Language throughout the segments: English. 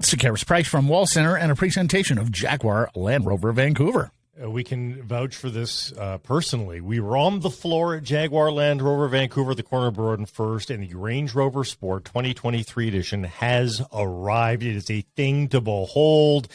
Sekeres Price from Wall Center and a presentation of Jaguar Land Rover Vancouver. We can vouch for this personally. We were on the floor at Jaguar Land Rover Vancouver, the corner of Broad and First, and the Range Rover Sport 2023 edition has arrived. It is a thing to behold.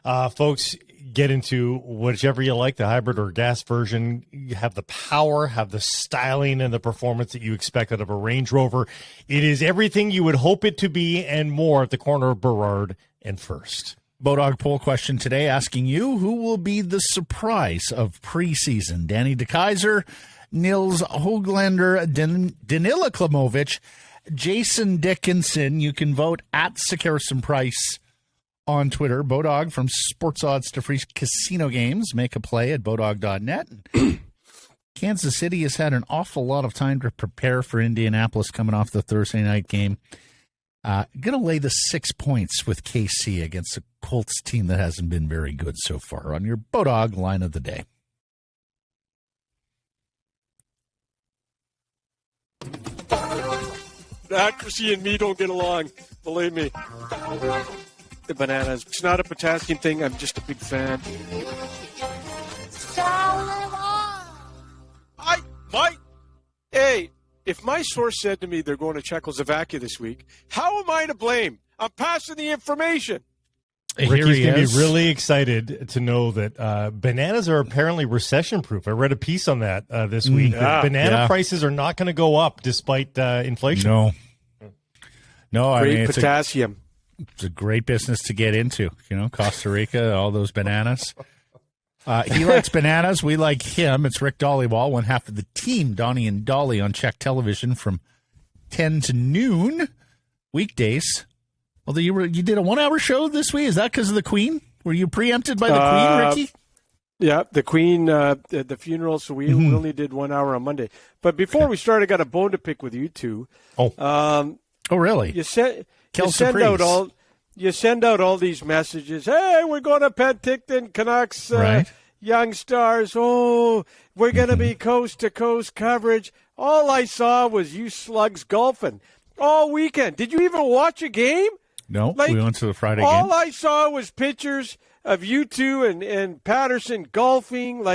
Folks, get into whichever you like, the hybrid or gas version. You have the power, have the styling, and the performance that you expect out of a Range Rover. It is everything you would hope it to be and more at the corner of Burrard and First. Bodog poll question today asking you, who will be the surprise of preseason? Danny DeKeyser, Nils Höglander, Danila Klimovich, Jason Dickinson. You can vote at Sekeres and Price on Twitter. Bodog from Sports Odds to Free Casino Games. Make a play at bodog.net. Kansas City has had an awful lot of time to prepare for Indianapolis coming off the Thursday night game. Going to lay the 6 points with KC against a Colts team that hasn't been very good so far on your Bodog line of the day. Accuracy and me don't get along, believe me. The bananas. It's not a potassium thing. I'm just a big fan. Hey, if my source said to me they're going to Czechoslovakia this week, how am I to blame? I'm passing the information. Ricky's going to be really excited to know that bananas are apparently recession-proof. I read a piece on that this week. Banana prices are not going to go up despite inflation. No, I mean, it's potassium. It's a great business to get into. You know, Costa Rica, all those bananas. He likes bananas. We like him. It's Rick Dhaliwal, one half of the team, Donnie and Dolly, on Czech television from 10 to noon weekdays. Although you did a 1 hour show this week. Is that because of the Queen? Were you preempted by the Queen, Ricky? Yeah, the Queen, the funeral. So we only did 1 hour on Monday. But before we start, I got a bone to pick with you two. Oh, really? You send out all these messages. Hey, we're going to Penticton, Canucks, right. Young Stars. Oh, we're going to be coast-to-coast coverage. All I saw was you slugs golfing all weekend. Did you even watch a game? No, we went to the Friday game. All I saw was pictures of you two and Pettersson golfing.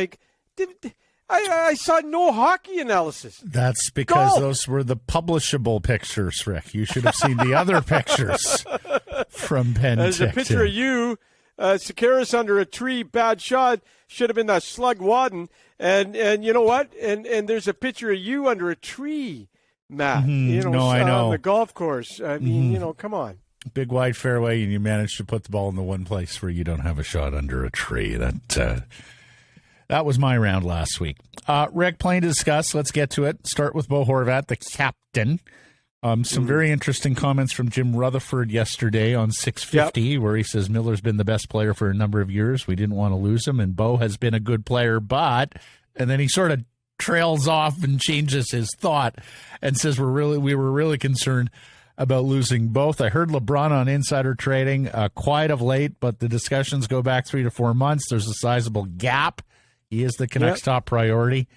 I saw no hockey analysis. That's because those were the publishable pictures, Rick. You should have seen the other pictures from Penticton. There's a picture of you, Sekeres under a tree, bad shot, should have been that slug Wadden. And you know what? And there's a picture of you under a tree, Matt. I know. On the golf course. I mean, come on. Big wide fairway, and you managed to put the ball in the one place where you don't have a shot under a tree. That was my round last week. Rick, plenty to discuss. Let's get to it. Start with Bo Horvat, the captain. Some very interesting comments from Jim Rutherford yesterday on 650, where he says Miller's been the best player for a number of years. We didn't want to lose him, and Bo has been a good player, but... And then he sort of trails off and changes his thought and says we were really concerned about losing both. I heard LeBron on Insider Trading, quiet of late, but the discussions go back 3 to 4 months. There's a sizable gap. He is the Canucks' top priority.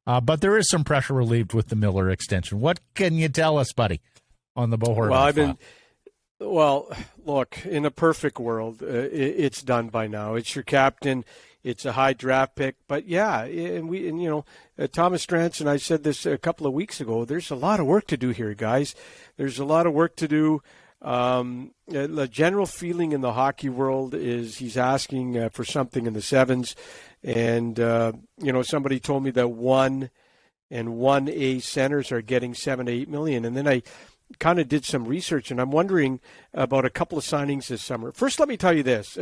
But there is some pressure relieved with the Miller extension. What can you tell us, buddy, on the Bo Horvat? Look, in a perfect world, it's done by now. It's your captain. It's a high draft pick. But, Thomas Strantz and I said this a couple of weeks ago, there's a lot of work to do here, guys. There's a lot of work to do. The general feeling in the hockey world is he's asking for something in the sevens. And, somebody told me that 1 and 1A centers are getting $7 to $8 million. And then I kind of did some research, and I'm wondering about a couple of signings this summer. First, let me tell you this.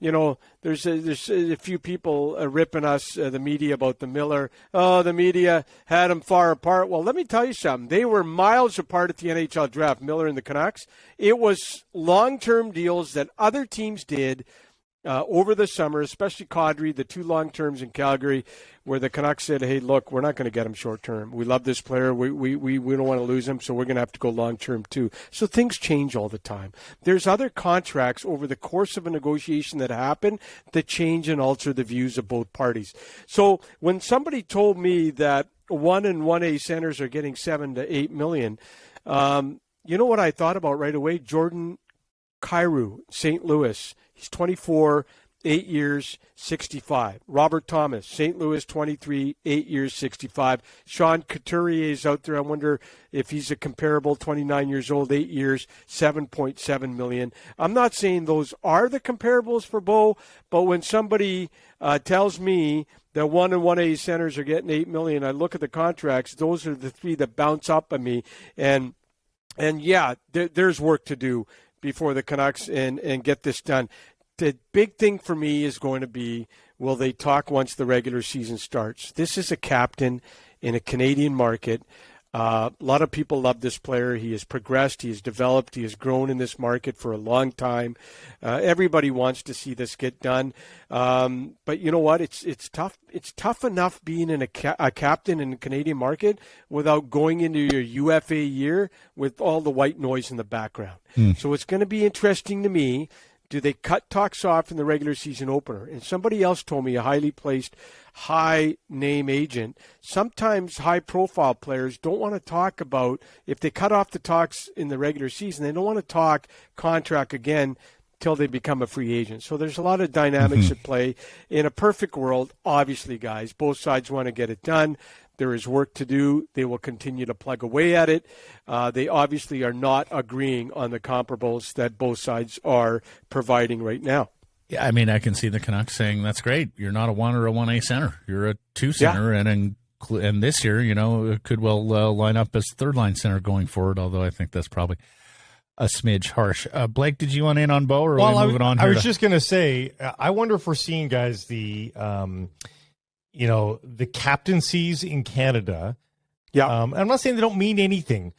There's a few people ripping us, the media, about the Miller. Oh, the media had them far apart. Well, let me tell you something. They were miles apart at the NHL draft, Miller and the Canucks. It was long-term deals that other teams did over the summer, especially Kadri, the 2 long-terms in Calgary, where the Canucks said, hey, look, we're not going to get him short-term. We love this player. We don't want to lose him, so we're going to have to go long-term too. So things change all the time. There's other contracts over the course of a negotiation that happen that change and alter the views of both parties. So when somebody told me that 1 and 1A centers are getting $7 to $8 million, you know what I thought about right away? Jordan Kyrou, St. Louis. He's 24, 8 years, 65. Robert Thomas, St. Louis, 23, 8 years, 65. Sean Couturier is out there. I wonder if he's a comparable, 29 years old, 8 years, $7.7 million. I'm not saying those are the comparables for Bo, but when somebody tells me that 1 and 1A centers are getting $8 million, I look at the contracts. Those are the three that bounce up at me. And yeah, there's work to do before the Canucks and get this done. The big thing for me is going to be, will they talk once the regular season starts? This is a captain in a Canadian market. A lot of people love this player. He has progressed. He has developed. He has grown in this market for a long time. Everybody wants to see this get done. But you know what? It's tough. It's tough enough being a captain in the Canadian market without going into your UFA year with all the white noise in the background. So it's going to be interesting to me. Do they cut talks off in the regular season opener? And somebody else told me, a highly placed, high-name agent, sometimes high-profile players don't want to talk about, if they cut off the talks in the regular season, they don't want to talk contract again till they become a free agent. So there's a lot of dynamics at play. In a perfect world, obviously, guys, both sides want to get it done. There is work to do. They will continue to plug away at it. They obviously are not agreeing on the comparables that both sides are providing right now. Yeah, I mean, I can see the Canucks saying, that's great. You're not a 1 or a 1A center. You're a 2 center. Yeah. And this year, it could well line up as third-line center going forward, although I think that's probably a smidge harsh. Blake, did you want in on Bo, or are we moving on here? I was just going to say, I wonder if we're seeing, guys, the captaincies in Canada. Yeah. I'm not saying they don't mean anything,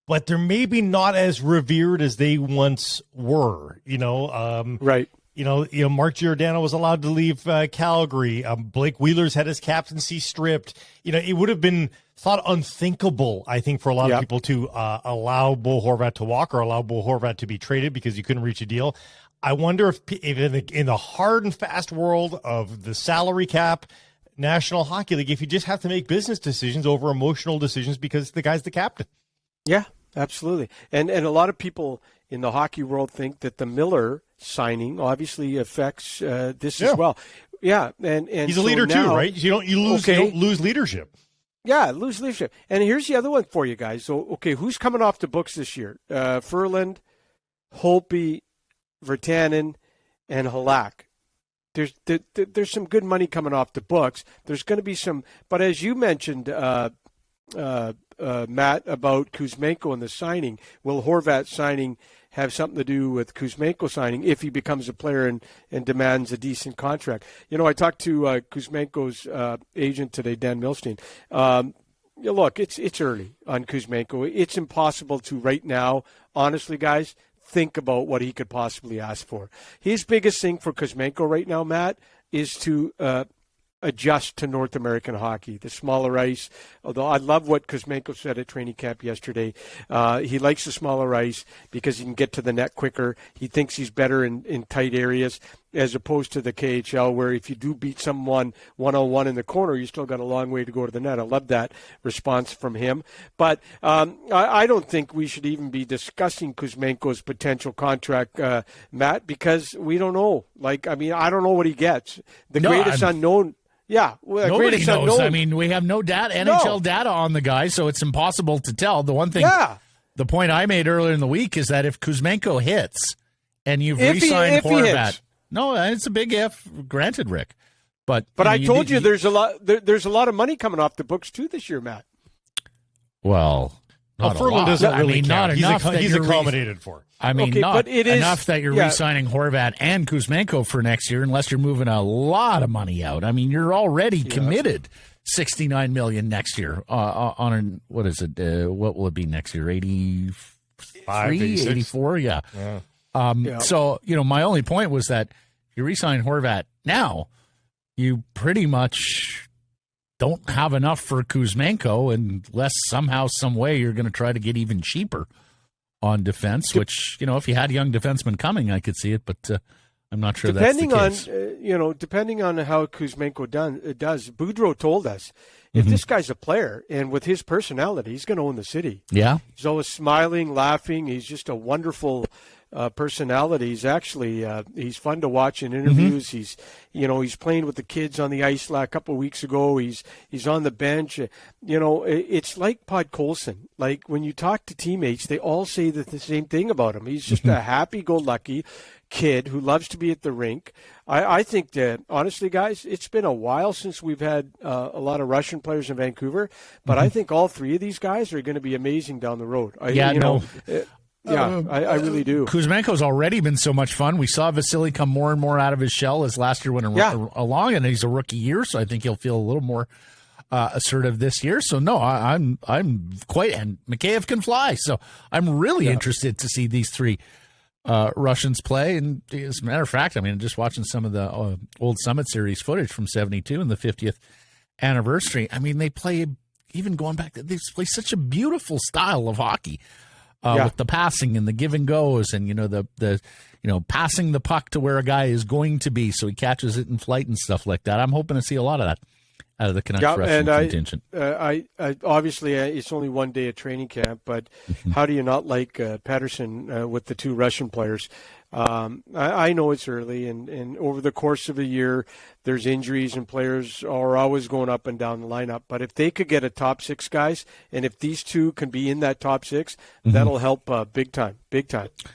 but they're maybe not as revered as they once were, Right. Mark Giordano was allowed to leave Calgary. Blake Wheeler's had his captaincy stripped. It would have been thought unthinkable, I think, for a lot of people to allow Bo Horvat to walk or allow Bo Horvat to be traded because you couldn't reach a deal. I wonder if in the hard and fast world of the salary cap, National Hockey League, if you just have to make business decisions over emotional decisions because the guy's the captain. Yeah, absolutely. And a lot of people in the hockey world think that the Miller signing obviously affects this as well. Yeah, and he's a leader too, right? You don't lose leadership. Yeah, lose leadership. And here's the other one for you guys. So, who's coming off the books this year? Ferland, Holtby, Virtanen, and Halak. There's some good money coming off the books. There's going to be some, but as you mentioned, Matt, about Kuzmenko and the signing, will Horvat signing have something to do with Kuzmenko signing if he becomes a player and demands a decent contract? I talked to Kuzmenko's agent today, Dan Milstein. Look, it's early on Kuzmenko. It's impossible to right now, honestly, guys, think about what he could possibly ask for. His biggest thing for Kuzmenko right now, Matt, is to adjust to North American hockey, the smaller ice. Although I love what Kuzmenko said at training camp yesterday. He likes the smaller ice because he can get to the net quicker. He thinks he's better in tight areas as opposed to the KHL, where if you do beat someone one-on-one in the corner, you still got a long way to go to the net. I love that response from him. But I don't think we should even be discussing Kuzmenko's potential contract, Matt, because we don't know. I don't know what he gets. Greatest unknown. Yeah, nobody knows. Unknown. I mean, we have no data, NHL data on the guy, so it's impossible to tell. The one thing, the point I made earlier in the week is that if Kuzmenko hits and you've re-signed Horvat, no, it's a big if. Granted, Rick, but I told you there's a lot of money coming off the books too this year, Matt. Well, Ferland doesn't really count. Not enough. He's accommodated for. I mean, not enough that you're re-signing Horvat and Kuzmenko for next year, unless you're moving a lot of money out. I mean, you're already committed $69 million next year on what is it? What will it be next year? 84? Yeah. So, my only point was that you re-sign Horvat now, you pretty much don't have enough for Kuzmenko unless somehow, some way you're going to try to get even cheaper on defense, which, if you had young defensemen coming, I could see it, but I'm not sure that's the case. Depending on how Kuzmenko does, Boudreau told us, if this guy's a player and with his personality, he's going to own the city. Yeah. He's always smiling, laughing. He's just a wonderful personality. He's actually he's fun to watch in interviews. He's playing with the kids on the ice a couple of weeks ago. He's on the bench. It's like Podkolzin. Like when you talk to teammates, they all say the same thing about him. He's just a happy-go-lucky kid who loves to be at the rink. I think that, honestly, guys, it's been a while since we've had a lot of Russian players in Vancouver, but I think all three of these guys are going to be amazing down the road. I really do. Kuzmenko's already been so much fun. We saw Vasily come more and more out of his shell as last year went along, and he's a rookie year, so I think he'll feel a little more assertive this year. So no, I'm quite, and Mikheyev can fly, so I'm really interested to see these three Russians play. And as a matter of fact, I mean, just watching some of the old Summit Series footage from '72 and the 50th anniversary. I mean, they play, even going back, they play such a beautiful style of hockey with the passing and the give and goes, and the passing the puck to where a guy is going to be, so he catches it in flight and stuff like that. I'm hoping to see a lot of that out of the Canucks Russian contingent. I obviously it's only one day of training camp, but how do you not like Pettersson with the two Russian players? I know it's early, and over the course of a year, there's injuries and players are always going up and down the lineup. But if they could get a top six, guys, and if these two can be in that top six, that'll help big time.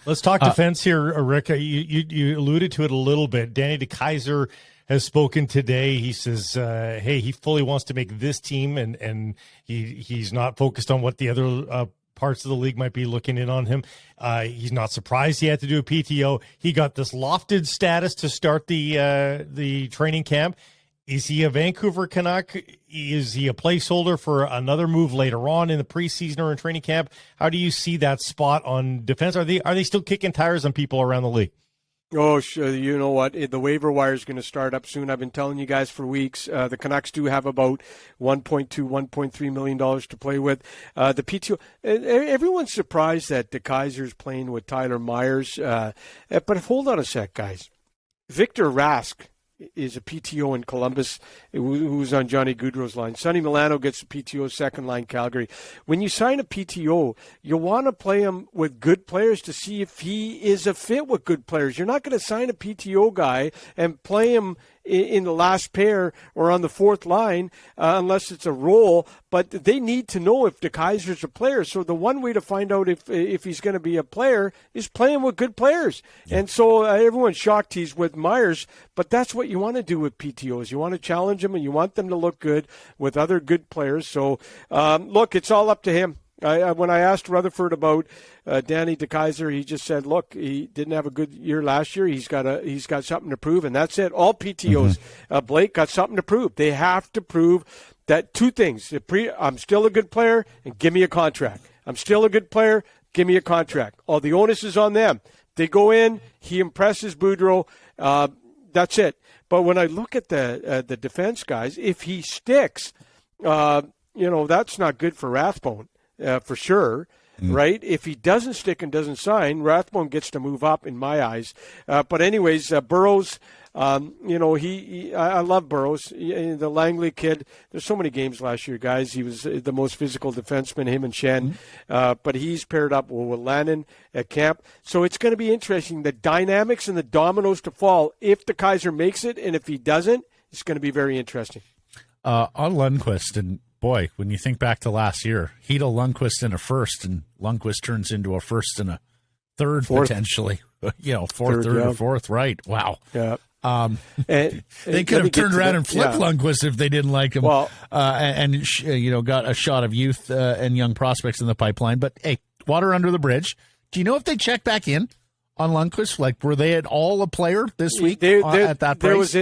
Let's talk defense here, Rick. You alluded to it a little bit. Danny DeKeyser has spoken today. He says, hey, he fully wants to make this team, and he's not focused on what the other parts of the league might be looking in on him. He's not surprised he had to do a PTO. He got this lofted status to start the training camp. Is he a Vancouver Canuck? Is he a placeholder for another move later on in the preseason or in training camp? How do you see that spot on defense? Are they still kicking tires on people around the league? Oh, sure. You know what? The waiver wire is going to start up soon. I've been telling you guys for weeks. The Canucks do have about $1.2, $1.3 million to play with. The PTO, everyone's surprised that DeKeyser's playing with Tyler Myers. But hold on a sec, guys. Victor Rask is a PTO in Columbus, who's on Johnny Gaudreau's line. Sonny Milano gets a PTO, second line Calgary. When you sign a PTO, you want to play him with good players to see if he is a fit with good players. You're not going to sign a PTO guy and play him in the last pair or on the fourth line unless it's a role, but they need to know if DeKeyser's a player. So the one way to find out if he's going to be a player is playing with good players. Yeah. And so everyone's shocked he's with Myers, but that's what you want to do with PTOs. You want to challenge them, and you want them to look good with other good players. So look, it's all up to him. When I asked Rutherford about Danny DeKeyser, he just said, "Look, he didn't have a good year last year. He's got something to prove, and that's it." All PTOs, Blake, got something to prove. They have to prove that two things: I'm still a good player, and give me a contract. I'm still a good player. Give me a contract. All the onus is on them. They go in. He impresses Boudreau. That's it. But when I look at the defense guys, if he sticks, that's not good for Rathbone. For sure, right? If he doesn't stick and doesn't sign, Rathbone gets to move up in my eyes. But anyways, Burrows, I love Burrows, the Langley kid. There's so many games last year, guys. He was the most physical defenseman, him and Shen. But he's paired up with Lannon at camp. So it's going to be interesting, the dynamics and the dominoes to fall if DeKeyser makes it, and if he doesn't, it's going to be very interesting. On Lundqvist, and boy, when you think back to last year, Hedel, Lundqvist in a first, and Lundqvist turns into a first and a third, potentially. Third or fourth, right? Wow. Yeah. They could have turned around and flipped Lundqvist if they didn't like him. Well, got a shot of youth and young prospects in the pipeline. But hey, water under the bridge. Do you know if they check back in on Lundqvist? Like, were they at all a player this week at that price?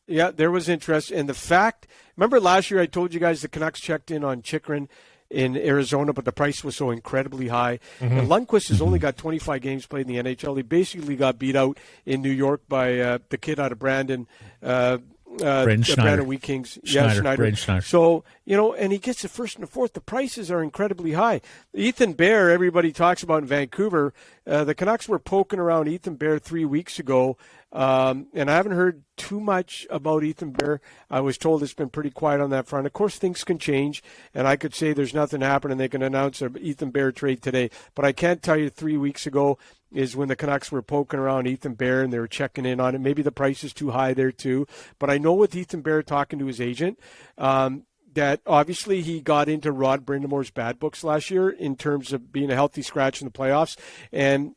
There was interest. And the fact, remember last year I told you guys the Canucks checked in on Chychrun in Arizona, but the price was so incredibly high. And Lundqvist has only got 25 games played in the NHL. He basically got beat out in New York by the kid out of Brandon. Brandon Wheat Kings. Schneider. So, and he gets the first and the fourth. The prices are incredibly high. Ethan Bear, everybody talks about in Vancouver. The Canucks were poking around Ethan Bear 3 weeks ago. And I haven't heard too much about Ethan Bear. I was told it's been pretty quiet on that front. Of course, things can change, and I could say there's nothing happening. They can announce an Ethan Bear trade today. But I can't tell you 3 weeks ago, is when the Canucks were poking around Ethan Bear and they were checking in on it. Maybe the price is too high there too. But I know with Ethan Bear talking to his agent, that obviously he got into Rod Brindamore's bad books last year in terms of being a healthy scratch in the playoffs. And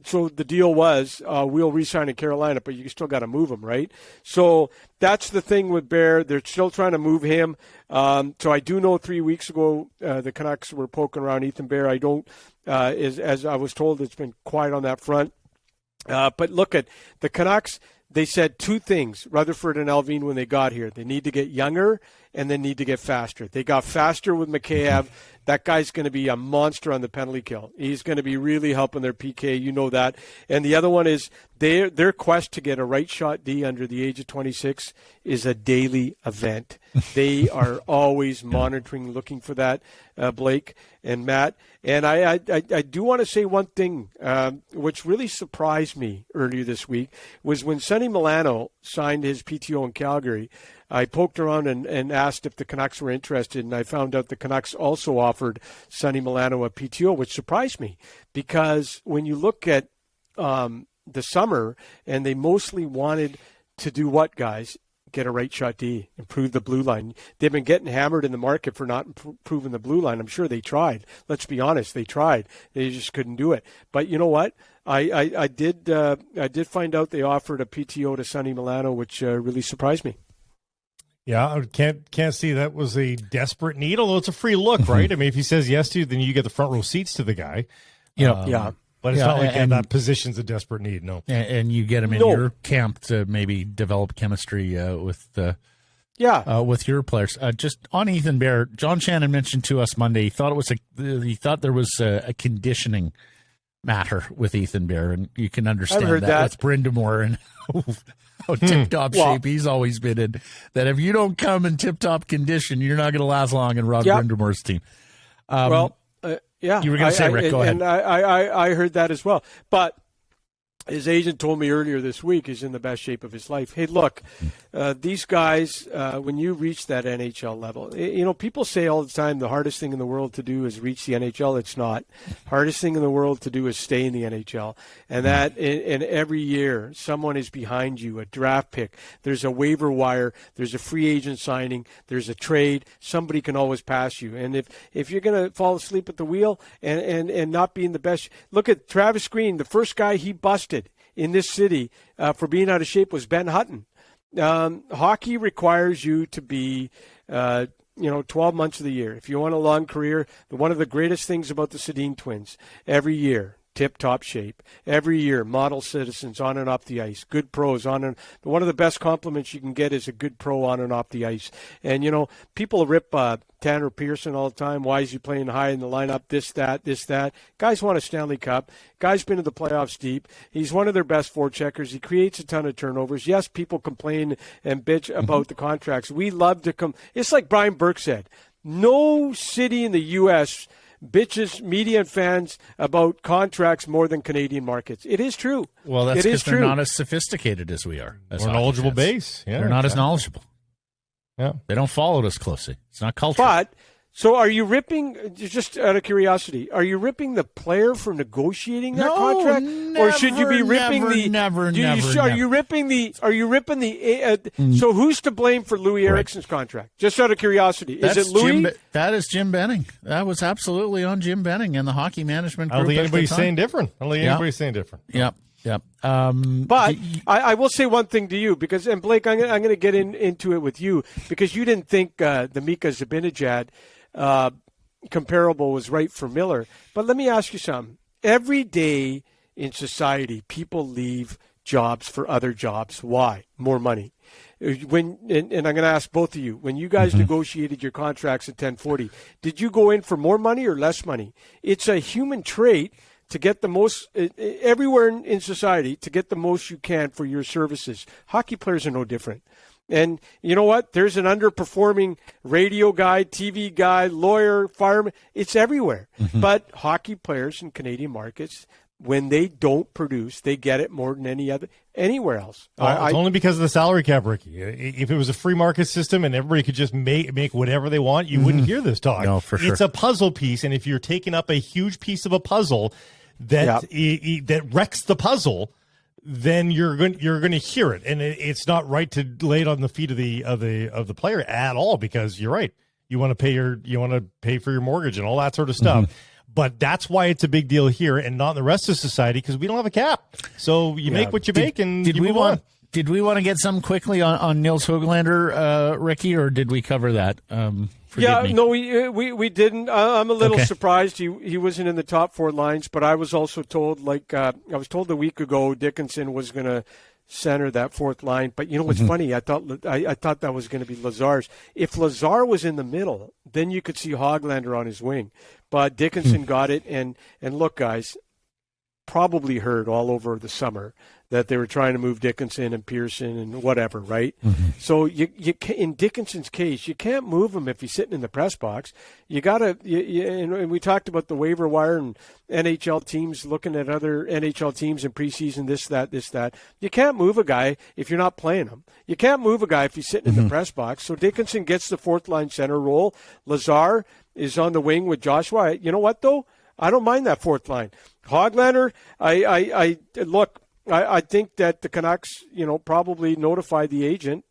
so the deal was, we'll re-sign in Carolina, but you still got to move him, right? So that's the thing with Bear. They're still trying to move him. So I do know 3 weeks ago the Canucks were poking around Ethan Bear. I don't, as I was told, it's been quiet on that front. But look at the Canucks. They said two things, Rutherford and Alvin, when they got here. They need to get younger and they need to get faster. They got faster with Mikheyev. That guy's going to be a monster on the penalty kill. He's going to be really helping their PK. You know that. And the other one is their quest to get a right shot D under the age of 26 is a daily event. They are always monitoring, looking for that, Blake and Matt. And I do want to say one thing, which really surprised me earlier this week, was when Sonny Milano signed his PTO in Calgary. I poked around and asked if the Canucks were interested, and I found out the Canucks also offered Sonny Milano a PTO, which surprised me because when you look at the summer, and they mostly wanted to do what, guys? Get a right shot D, improve the blue line. They've been getting hammered in the market for not improving the blue line. I'm sure they tried. Let's be honest, they tried. They just couldn't do it. But you know what? I did find out they offered a PTO to Sonny Milano, which really surprised me. Yeah, I can't see that was a desperate need, although it's a free look, right? I mean, if he says yes to you, then you get the front row seats to the guy. Yeah. But it's not like that position's a desperate need, no. And you get him in your camp to maybe develop chemistry with your players. Just on Ethan Bear, John Shannon mentioned to us Monday he thought there was a conditioning matter with Ethan Bear, and you can understand that with Brindamore and how tip-top shape he's always been in. That if you don't come in tip-top condition, you're not going to last long in Rod Brindamore's team. Yeah, you were going to say, Rick, go ahead. And I heard that as well. But his agent told me earlier this week he's in the best shape of his life. Hey, look, these guys, when you reach that NHL level, people say all the time the hardest thing in the world to do is reach the NHL. It's not. Hardest thing in the world to do is stay in the NHL. And that, and every year, someone is behind you, a draft pick. There's a waiver wire. There's a free agent signing. There's a trade. Somebody can always pass you. And if you're going to fall asleep at the wheel and not be in the best, look at Travis Green, the first guy he busted in this city for being out of shape was Ben Hutton. Hockey requires you to be 12 months of the year. If you want a long career, one of the greatest things about the Sedin twins, every year, tip-top shape. Every year, model citizens on and off the ice, good pros on and one of the best compliments you can get is a good pro on and off the ice. And, people rip Tanner Pearson all the time. Why is he playing high in the lineup? This, that. Guys want a Stanley Cup. Guy's been to the playoffs deep. He's one of their best forecheckers. He creates a ton of turnovers. Yes, people complain and bitch about the contracts. We love to come. It's like Brian Burke said, no city in the U.S. bitches media and fans about contracts more than Canadian markets. It is true. Well, that's because they're not as sophisticated as we are. We're a knowledgeable base. Yeah, they're not as knowledgeable. Yeah, they don't follow us closely. It's not cultural. But so, are you ripping? Just out of curiosity, are you ripping the player for negotiating that contract, or should you be ripping Are you ripping the? So, who's to blame for Louis Eriksson's contract? Just out of curiosity, is it Louis? That is Jim Benning. That was absolutely on Jim Benning and the hockey management group. I don't think anybody's saying different. Yep. But I will say one thing to you, because, and Blake, I'm going to get into it with you, because you didn't think the Mika Zibanejad comparable was right for Miller. But let me ask you something. Every day in society, people leave jobs for other jobs. Why? More money. And I'm going to ask both of you, when you guys negotiated your contracts at 1040, did you go in for more money or less money? It's a human trait to get the most, everywhere in society, to get the most you can for your services. Hockey players are no different. And you know what? There's an underperforming radio guy, TV guy, lawyer, fireman. It's everywhere. But hockey players in Canadian markets, when they don't produce, they get it more than anywhere else. It's only because of the salary cap, Ricky. If it was a free market system and everybody could just make whatever they want, you wouldn't hear this talk. No, for sure. It's a puzzle piece, and if you're taking up a huge piece of a puzzle, that that wrecks the puzzle, then you're going to hear it, and it's not right to lay it on the feet of the player at all, because you're right. You want to pay for your mortgage and all that sort of stuff. Mm-hmm. But that's why it's a big deal here and not in the rest of society, because we don't have a cap. So you make what you make, and you move on. Did we want to get some quickly on Nils Höglander, Ricky, or did we cover that? No, we didn't. I'm a little surprised he wasn't in the top four lines, but I was also told, I was told a week ago, Dickinson was going to center that fourth line. But you know what's funny? I thought that was going to be Lazar's. If Lazar was in the middle, then you could see Höglander on his wing. But Dickinson got it, and look, guys, probably heard all over the summer that they were trying to move Dickinson and Pearson and whatever, right? Mm-hmm. So you in Dickinson's case, you can't move him if he's sitting in the press box. You got to, and we talked about the waiver wire and NHL teams looking at other NHL teams in preseason, this, that. You can't move a guy if you're not playing him. You can't move a guy if he's sitting in the press box. So Dickinson gets the fourth line center role. Lazar is on the wing with Joshua. You know what, though? I don't mind that fourth line. Höglander, I think that the Canucks, probably notified the agent,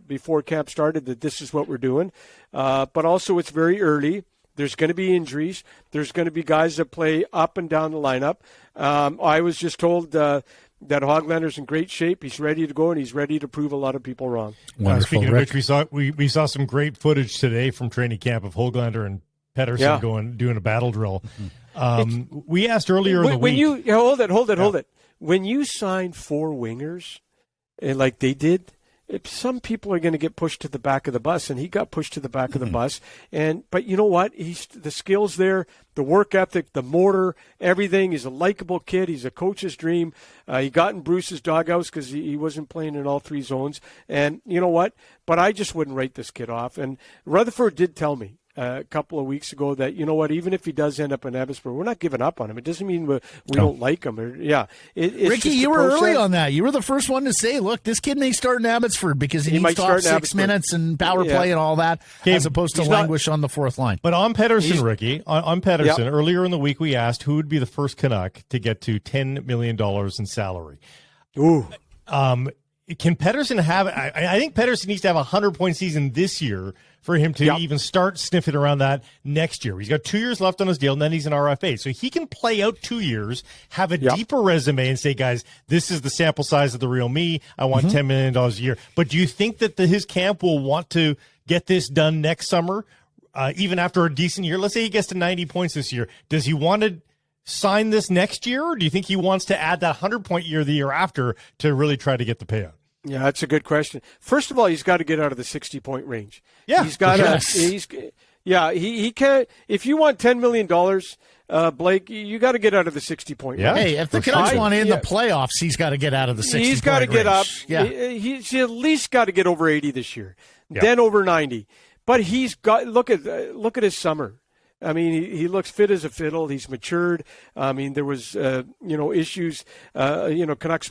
before camp started that this is what we're doing. But also it's very early. There's going to be injuries. There's going to be guys that play up and down the lineup. I was just told that Höglander's in great shape. He's ready to go, and he's ready to prove a lot of people wrong. Speaking of which, we saw some great footage today from training camp of Höglander and Pettersson doing a battle drill. We asked earlier in the week. Hold it. When you sign four wingers, like they did, some people are going to get pushed to the back of the bus, and he got pushed to the back of the bus. But you know what? He's the skills there, the work ethic, the mortar, everything. He's a likable kid. He's a coach's dream. He got in Bruce's doghouse because he wasn't playing in all three zones. And you know what? But I just wouldn't write this kid off. And Rutherford did tell me a couple of weeks ago that, you know what, even if he does end up in Abbotsford, we're not giving up on him. It doesn't mean we don't like him. It's Ricky, you were early on that. You were the first one to say, look, this kid may start in Abbotsford because he needs top 6 minutes and power play and all that, as opposed to languish on the fourth line. But on Pettersson, Ricky, on Pettersson, earlier in the week we asked who would be the first Canuck to get to $10 million in salary. Ooh. Can Pettersson have – I think Pettersson needs to have a 100-point season this year for him to even start sniffing around that next year. He's got 2 years left on his deal, and then he's an RFA. So he can play out 2 years, have a deeper resume, and say, guys, this is the sample size of the real me. I want $10 million a year. But do you think that his camp will want to get this done next summer, even after a decent year? Let's say he gets to 90 points this year. Does he want to sign this next year, or do you think he wants to add that 100-point year the year after to really try to get the payout? Yeah, that's a good question. First of all, he's got to get out of the 60-point range. Yeah, he's got to. He can't. If you want $10 million, Blake, you got to get out of the 60-point range. Hey, if the Canucks want in the playoffs, he's got to get out of the 60-point range. He's got to get up. Yeah, he's at least got to get over 80 this year, then over 90. But he's got. Look at his summer. I mean, he looks fit as a fiddle. He's matured. I mean, there was issues. Canucks.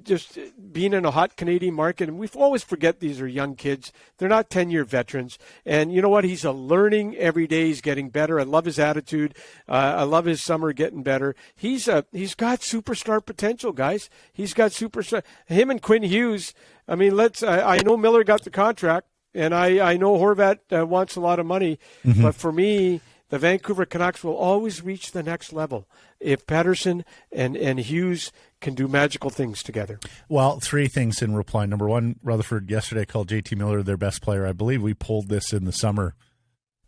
Just being in a hot Canadian market, and we always forget these are young kids. They're not 10-year veterans. And you know what? He's learning every day. He's getting better. I love his attitude. I love his summer getting better. He's got superstar potential, guys. He's got superstar. Him and Quinn Hughes. I mean, I know Miller got the contract, and I know Horvat wants a lot of money. Mm-hmm. But for me, the Vancouver Canucks will always reach the next level if Pettersson and Hughes can do magical things together. Well, 3 things in reply. Number 1, Rutherford yesterday called JT Miller their best player. I believe we pulled this in the summer.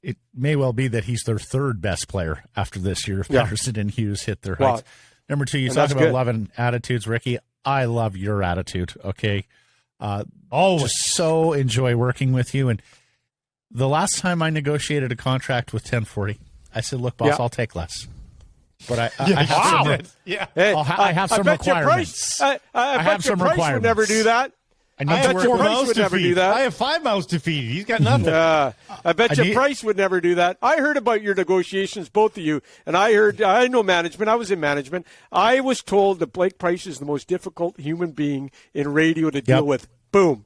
It may well be that he's their 3rd best player after this year if Pettersson and Hughes hit their heights. Number 2, you talk about loving attitudes, Ricky. I love your attitude, okay? Just so enjoy working with you. And the last time I negotiated a contract with 1040, I said, look, boss, I'll take less. But I have some requirements. I bet your Price would never do that. I bet your Price would never do that. I have 5 mouths to feed. He's got nothing. I bet your Price would never do that. I heard about your negotiations, both of you, and I know management. I was in management. I was told that Blake Price is the most difficult human being in radio to deal with. Boom.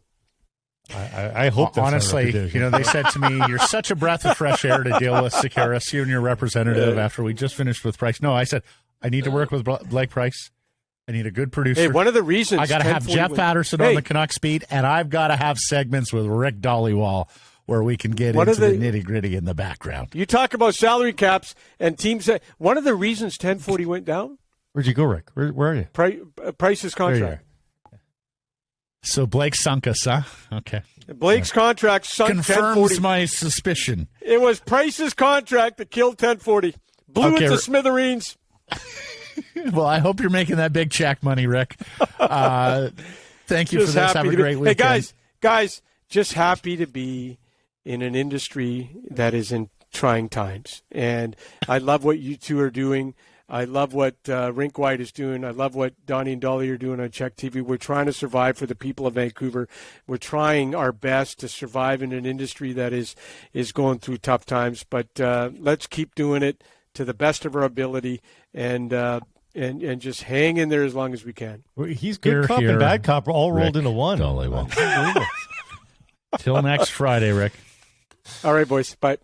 I hope that's honestly, they said to me, you're such a breath of fresh air to deal with, Sekeres, you and your representative, after we just finished with Price. No, I said, I need to work with Blake Price. I need a good producer. Hey, one of the reasons I got to have Jeff Pettersson on the Canucks beat, and I've got to have segments with Rick Dhaliwal where we can get into the nitty-gritty in the background. You talk about salary caps and teams. One of the reasons 1040 went down. Where'd you go, Rick? Where are you? Price's contract. So Blake sunk us, huh? Okay. Blake's contract sunk confirms 1040. my suspicion. It was Price's contract that killed 1040. Blew it to smithereens. Well, I hope you're making that big check money, Rick. Thank you for this. Have a great weekend. Hey, guys, just happy to be in an industry that is in trying times. And I love what you two are doing. I love what Rink White is doing. I love what Donnie and Dolly are doing on Check TV. We're trying to survive for the people of Vancouver. We're trying our best to survive in an industry that is going through tough times. But let's keep doing it to the best of our ability and just hang in there as long as we can. Well, he's good cop and bad cop all rolled into one. Till next Friday, Rick. All right, boys. Bye.